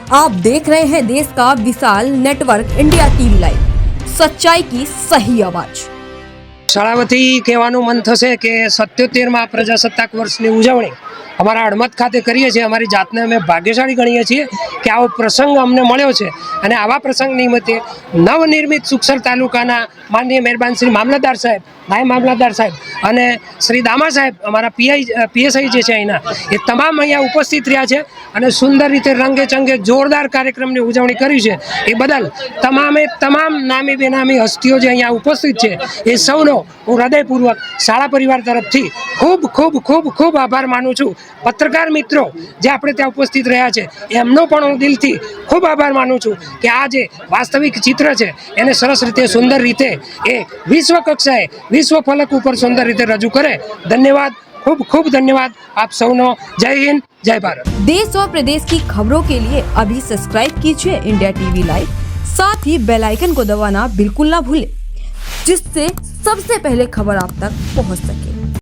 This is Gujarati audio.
आप देख रहे हैं देश का विशाल नेटवर्क इंडिया टीवी लाइव, सच्चाई की सही आवाज। શાળાવતી કહેવાનું મન થશે કે 77મા પ્રજાસત્તાક વર્ષની ઉજવણી અમારા હળમદ ખાતે કરીએ છીએ। અમારી જાતને અમે ભાગ્યશાળી ગણીએ છીએ કે આવો પ્રસંગ અમને મળ્યો છે અને આવા પ્રસંગ નિમિત્તે નવનિર્મિત સુખસર તાલુકાના માનનીય મહેરબાન શ્રી મામલતદાર સાહેબ, નાયબ મામલતદાર સાહેબ અને શ્રી દામા સાહેબ અમારા પીએસઆઈ જે છે અહીંના, એ તમામ અહીંયા ઉપસ્થિત રહ્યા છે અને સુંદર રીતે રંગે ચંગે જોરદાર કાર્યક્રમની ઉજવણી કરી છે। એ બદલ તમામ નામી બેનામી હસ્તીઓ જે અહીંયા ઉપસ્થિત છે એ સૌનો હું હૃદયપૂર્વક શાળા પરિવાર તરફથી ખૂબ ખૂબ ખૂબ ખૂબ આભાર માનું છું। પત્રકાર મિત્રો જે આપણે ત્યાં ઉપસ્થિત રહ્યા છે એમનો પણ હું દિલથી ખૂબ આભાર માનું છું કે આ જે વાસ્તવિક ચિત્ર છે એને સરસ રીતે સુંદર રીતે એ વિશ્વ કક્ષાએ વિશ્વ ફલક ઉપર સુંદર રીતે રજૂ કરે। ધન્યવાદ, खूब खूब धन्यवाद आप सबनो। जय हिंद, जय भारत। देश और प्रदेश की खबरों के लिए अभी सब्सक्राइब कीजिए इंडिया टीवी लाइव, साथ ही बेल आइकन को दबाना बिल्कुल ना भूलें, जिससे सबसे पहले खबर आप तक पहुंच सके।